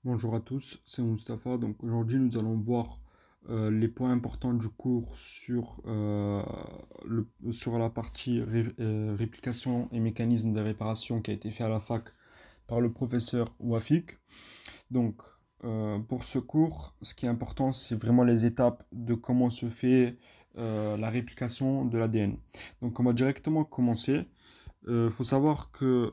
Bonjour à tous, c'est Mustapha. Donc aujourd'hui nous allons voir les points importants du cours sur la partie réplication et mécanisme de réparation qui a été fait à la fac par le professeur Wafik. Donc pour ce cours, ce qui est important, c'est vraiment les étapes de comment se fait la réplication de l'ADN. Donc on va directement commencer. Faut savoir que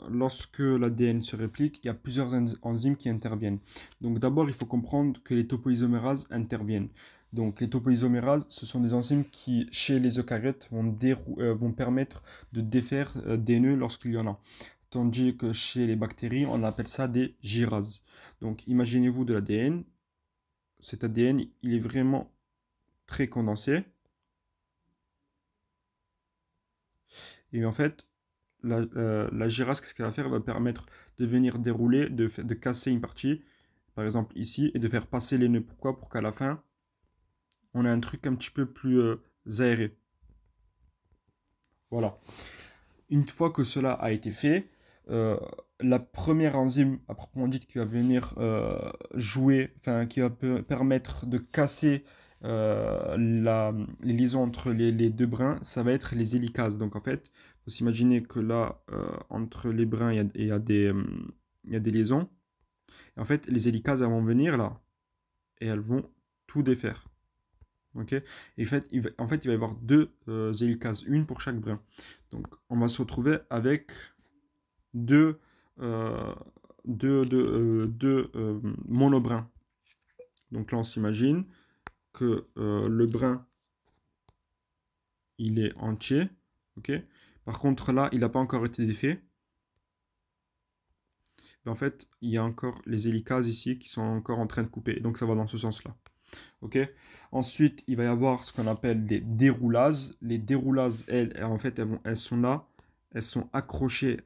lorsque l'ADN se réplique, il y a plusieurs enzymes qui interviennent. Donc d'abord, il faut comprendre que les topoisomérases interviennent. Donc les topoisomérases, ce sont des enzymes qui, chez les eucaryotes, vont permettre de défaire des nœuds lorsqu'il y en a. Tandis que chez les bactéries, on appelle ça des gyrases. Donc imaginez-vous de l'ADN. Cet ADN, il est vraiment très condensé. Et en fait, la girasse, qu'est-ce qu'elle va faire? Elle va permettre de venir dérouler, de casser une partie, par exemple ici, et de faire passer les nœuds. Pourquoi? Pour qu'à la fin, on ait un truc un petit peu plus aéré. Voilà. Une fois que cela a été fait, euh, la première enzyme à proprement dit qui va venir jouer, enfin qui va permettre de casser les liaisons entre les deux brins, ça va être les hélicases. Donc en fait, il faut s'imaginer que là, entre les brins, il y a des liaisons. Et en fait, les hélicases elles vont venir là et elles vont tout défaire. Ok. Et en fait, il va y avoir deux hélicases, une pour chaque brin. Donc on va se retrouver avec deux, euh, deux monobrins. Donc là, on s'imagine que le brin, il est entier. Ok. Par contre, là, il n'a pas encore été défait. Mais en fait, il y a encore les hélicases ici qui sont encore en train de couper. Donc ça va dans ce sens-là. Ok. Ensuite, il va y avoir ce qu'on appelle des déroulases. Les déroulases, en fait, elles sont là. Elles sont accrochées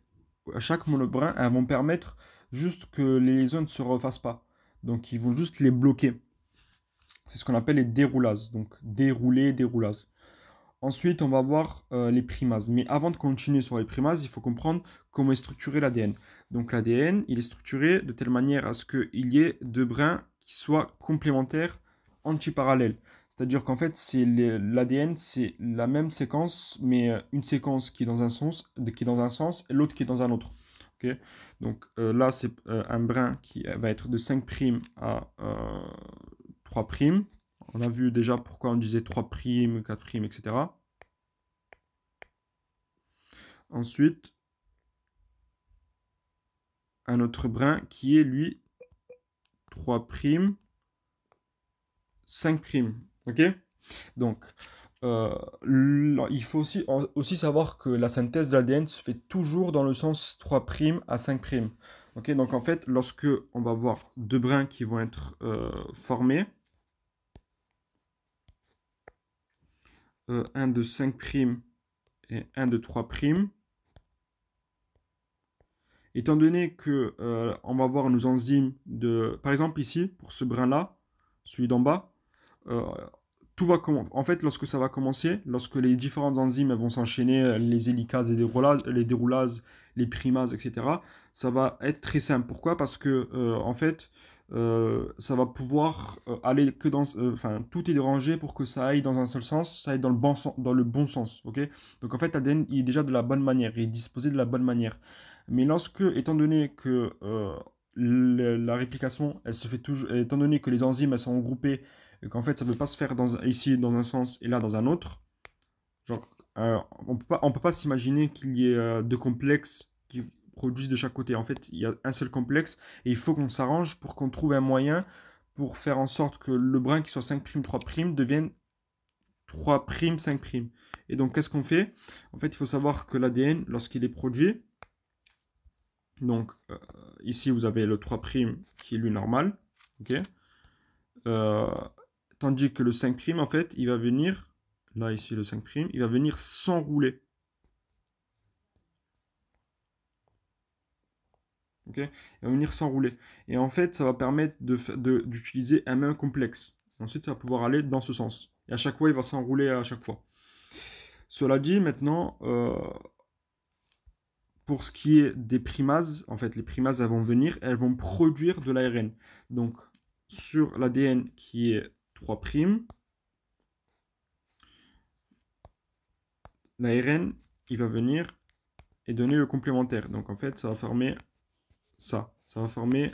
à chaque monobrin. Elles vont permettre juste que les liaisons ne se refassent pas. Donc, ils vont juste les bloquer. C'est ce qu'on appelle les déroulases. Donc, dérouler, déroulase. Ensuite, on va voir les primases. Mais avant de continuer sur les primases, il faut comprendre comment est structuré l'ADN. Donc, l'ADN, il est structuré de telle manière à ce qu'il y ait deux brins qui soient complémentaires, antiparallèles. C'est-à-dire qu'en fait, l'ADN, c'est la même séquence, mais une séquence qui est dans un sens et l'autre qui est dans un autre. Okay. Donc là, c'est un brin qui va être de 5' à 3'. On a vu déjà pourquoi on disait 3', 4', etc. Ensuite, un autre brin qui est lui 3', 5'. Ok. Donc, il faut aussi savoir que la synthèse de l'ADN se fait toujours dans le sens 3' à 5'. Ok. Donc, en fait, lorsque on va voir deux brins qui vont être formés, un de 5' et un de 3', étant donné que on va voir nos enzymes par exemple ici, pour ce brin-là, celui d'en bas, euh, tout va en fait, lorsque ça va commencer, lorsque les différentes enzymes elles vont s'enchaîner, les hélicases, les déroulases, les primases, etc., ça va être très simple. Pourquoi? Parce que, en fait, ça va pouvoir aller que enfin, tout est dérangé pour que ça aille dans un seul sens, ça aille dans le bon sens, ok? Donc, en fait, l'ADN, il est déjà de la bonne manière, il est disposé de la bonne manière. Mais étant donné que la réplication, elle se fait toujours, étant donné que les enzymes, elles sont regroupées, et qu'en fait, ça ne peut pas se faire ici dans un sens et là dans un autre, genre, on peut pas s'imaginer qu'il y ait deux complexes qui produisent de chaque côté. En fait, il y a un seul complexe et il faut qu'on s'arrange pour qu'on trouve un moyen pour faire en sorte que le brin qui soit 5', 3' devienne 3', 5'. Et donc, qu'est-ce qu'on fait? En fait, il faut savoir que l'ADN, lorsqu'il est produit, donc, ici, vous avez le 3' qui est lui normal. Ok. Euh, Tandis que le 5', en fait, il va venir, là, ici, le 5', il va venir s'enrouler. Ok. Il va venir s'enrouler. Et en fait, ça va permettre d'utiliser un même complexe. Ensuite, ça va pouvoir aller dans ce sens. Et à chaque fois, il va s'enrouler à chaque fois. Cela dit, maintenant, pour ce qui est des primases, en fait, les primases, elles vont venir, elles vont produire de l'ARN. Donc, sur l'ADN qui est 3', l'ARN, il va venir et donner le complémentaire. Donc, en fait, ça va former ça. Ça va former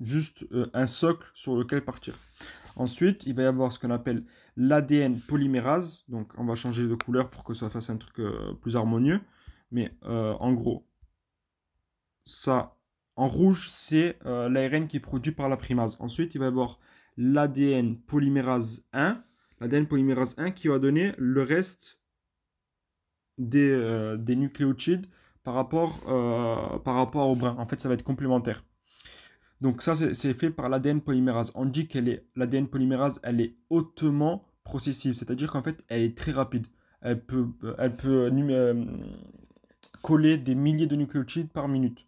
juste un socle sur lequel partir. Ensuite, il va y avoir ce qu'on appelle l'ADN polymérase. Donc, on va changer de couleur pour que ça fasse un truc plus harmonieux. Mais en gros, ça, en rouge, c'est l'ARN qui est produit par la primase. Ensuite, il va y avoir l'ADN polymérase 1. L'ADN polymérase 1 qui va donner le reste des nucléotides par rapport au brin. En fait, ça va être complémentaire. Donc ça, c'est fait par l'ADN polymérase. On dit que l'ADN polymérase, elle est hautement processive, c'est-à-dire qu'en fait, elle est très rapide. Elle peut coller des milliers de nucléotides par minute.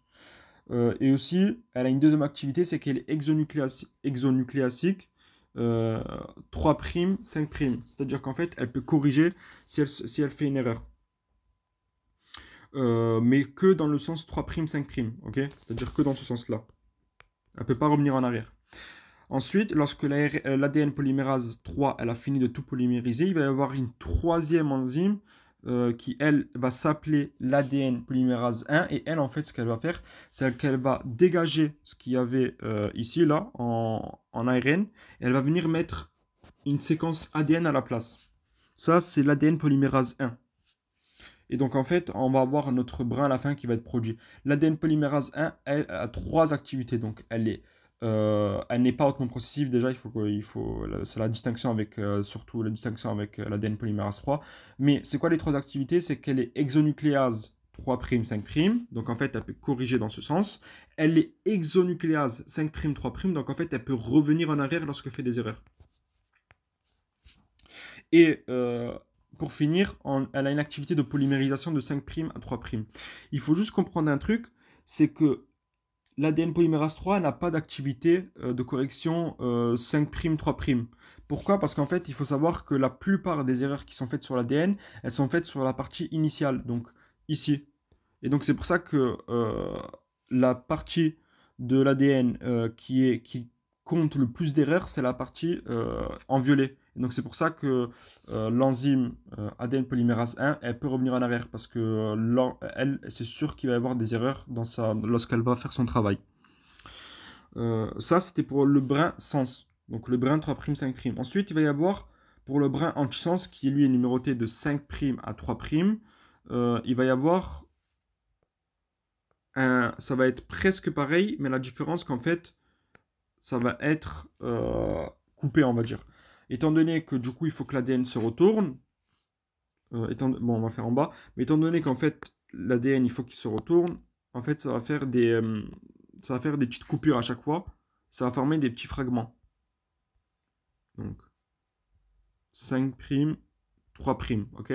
Et aussi, elle a une deuxième activité, c'est qu'elle est exonucléasique 3', 5'. C'est-à-dire qu'en fait, elle peut corriger si elle fait une erreur. Mais que dans le sens 3', 5', ok? C'est-à-dire que dans ce sens-là. Elle ne peut pas revenir en arrière. Ensuite, lorsque l'ADN polymérase 3 elle a fini de tout polymériser, il va y avoir une troisième enzyme qui, elle, va s'appeler l'ADN polymérase 1. Et elle, en fait, ce qu'elle va faire, c'est qu'elle va dégager ce qu'il y avait ici, là, en ARN. Et elle va venir mettre une séquence ADN à la place. Ça, c'est l'ADN polymérase 1. Et donc, en fait, on va avoir notre brin à la fin qui va être produit. L'ADN polymérase 1, elle a 3 activités. Donc, elle n'est pas hautement processive. Déjà, c'est la distinction avec, surtout la distinction avec l'ADN polymérase 3. Mais c'est quoi les 3 activités? C'est qu'elle est exonucléase 3', 5'. Donc, en fait, elle peut corriger dans ce sens. Elle est exonucléase 5', 3'. Donc, en fait, elle peut revenir en arrière lorsqu'elle fait des erreurs. Et pour finir, elle a une activité de polymérisation de 5' à 3'. Il faut juste comprendre un truc, c'est que l'ADN polymérase 3 n'a pas d'activité de correction 5', 3'. Pourquoi? Parce qu'en fait, il faut savoir que la plupart des erreurs qui sont faites sur l'ADN, elles sont faites sur la partie initiale, donc ici. Et donc c'est pour ça que la partie de l'ADN qui compte le plus d'erreurs, c'est la partie en violet. Et donc c'est pour ça que l'enzyme ADN polymérase 1, elle peut revenir en arrière parce que elle, c'est sûr qu'il va y avoir des erreurs lorsqu'elle va faire son travail. Ça, c'était pour le brin sens. Donc le brin 3', 5'. Ensuite, il va y avoir pour le brin antisens qui lui est numéroté de 5' à 3'. Il va y avoir ça va être presque pareil, mais la différence qu'en fait, ça va être coupé, on va dire. Étant donné que du coup, il faut que l'ADN se retourne, bon, on va faire en bas, mais étant donné qu'en fait, l'ADN, il faut qu'il se retourne, en fait, ça va faire des petites coupures à chaque fois. Ça va former des petits fragments. Donc, 5', 3', ok?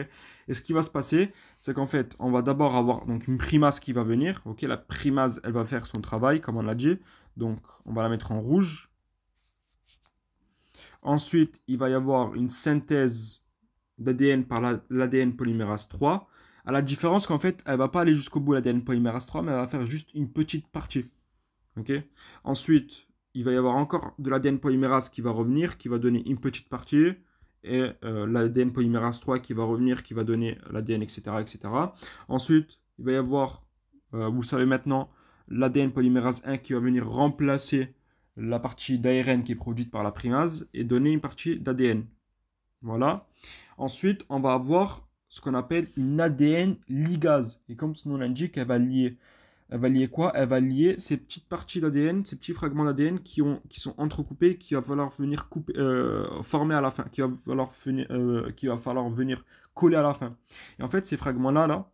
Et ce qui va se passer, c'est qu'en fait, on va d'abord avoir donc une primase qui va venir, ok? La primase, elle va faire son travail, comme on l'a dit. Donc, on va la mettre en rouge. Ensuite, il va y avoir une synthèse d'ADN par l'ADN polymérase 3. À la différence qu'en fait, elle ne va pas aller jusqu'au bout l'ADN polymérase 3, mais elle va faire juste une petite partie. Okay. Ensuite, il va y avoir encore de l'ADN polymérase qui va revenir, qui va donner une petite partie. Et l'ADN polymérase 3 qui va revenir, qui va donner l'ADN, etc., etc. Ensuite, il va y avoir, vous savez maintenant, l'ADN polymérase 1 qui va venir remplacer la partie d'ARN qui est produite par la primase et donner une partie d'ADN. Voilà. Ensuite, on va avoir ce qu'on appelle une ADN ligase. Et comme son nom l'indique, elle va lier quoi? Elle va lier ces petites parties d'ADN, ces petits fragments d'ADN qui sont entrecoupés, qu'il va falloir venir former à la fin, qu'il va falloir venir coller à la fin. Et en fait, ces fragments-là,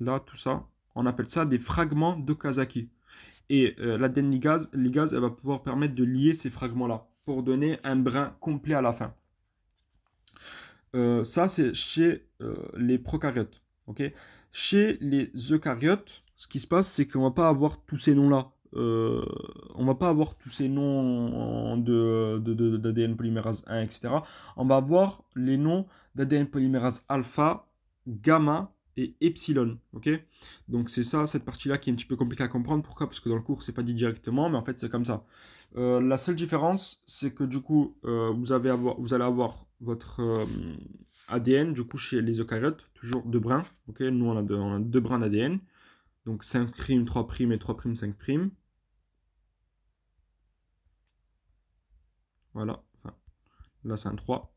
là, tout ça, on appelle ça des fragments d'Okazaki. Et l'ADN ligase, elle va pouvoir permettre de lier ces fragments-là pour donner un brin complet à la fin. Ça, c'est chez les prokaryotes. Okay. Chez les eucaryotes, ce qui se passe, c'est qu'on ne va pas avoir tous ces noms-là. On ne va pas avoir tous ces noms d'ADN polymérase 1, etc. On va avoir les noms d'ADN polymérase alpha, gamma et epsilon, ok? Donc c'est ça, cette partie-là qui est un petit peu compliquée à comprendre. Pourquoi? Parce que dans le cours, c'est pas dit directement, mais en fait, c'est comme ça. La seule différence, c'est que du coup, vous allez avoir votre ADN, du coup, chez les eucaryotes, toujours deux brins, ok? Nous, on a deux brins d'ADN, donc 5', 3' et 3', 5'. Voilà, enfin, là, c'est un 3.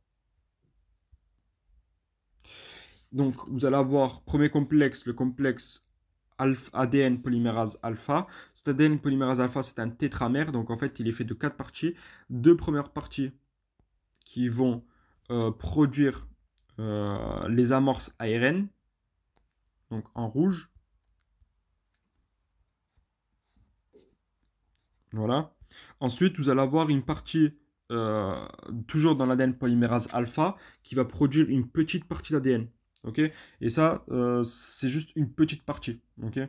Donc, vous allez avoir, premier complexe, le complexe ADN polymérase alpha. Cet ADN polymérase alpha, c'est un tétramère. Donc, en fait, il est fait de 4 parties. Deux premières parties qui vont produire les amorces ARN, donc en rouge. Voilà. Ensuite, vous allez avoir une partie, toujours dans l'ADN polymérase alpha, qui va produire une petite partie d'ADN. Ok. Et ça, c'est juste une petite partie. Ok.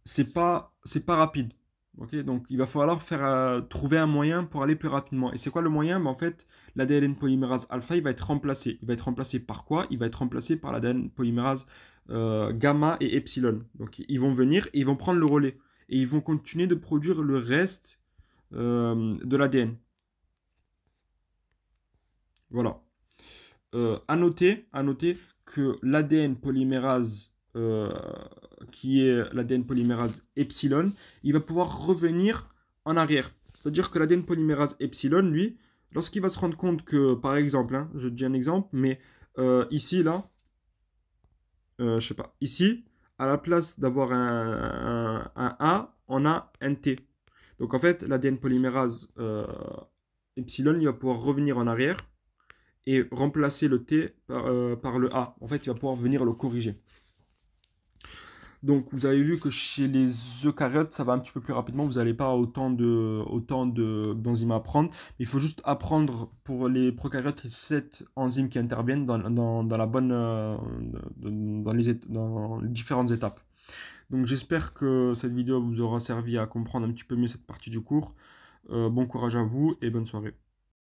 C'est pas rapide. Ok, donc il va falloir trouver un moyen pour aller plus rapidement. Et c'est quoi le moyen? Ben, en fait, l'ADN polymérase alpha, il va être remplacé. Il va être remplacé par quoi? Il va être remplacé par l'ADN polymérase gamma et epsilon. Donc ils vont venir et ils vont prendre le relais. Et ils vont continuer de produire le reste de l'ADN. Voilà. À noter que l'ADN polymérase, qui est l'ADN polymérase epsilon, il va pouvoir revenir en arrière. C'est-à-dire que l'ADN polymérase epsilon, lui, lorsqu'il va se rendre compte que, par exemple, hein, je dis un exemple, mais ici, là, je sais pas, ici, à la place d'avoir un A, on a un T. Donc en fait, l'ADN polymérase epsilon, il va pouvoir revenir en arrière et remplacer le T par le A. En fait, il va pouvoir venir le corriger. Donc, vous avez vu que chez les eucaryotes, ça va un petit peu plus rapidement. Vous n'allez pas d'enzymes à apprendre. Il faut juste apprendre pour les prokaryotes 7 enzymes qui interviennent dans la bonne, dans les différentes étapes. Donc, j'espère que cette vidéo vous aura servi à comprendre un petit peu mieux cette partie du cours. Bon courage à vous et bonne soirée.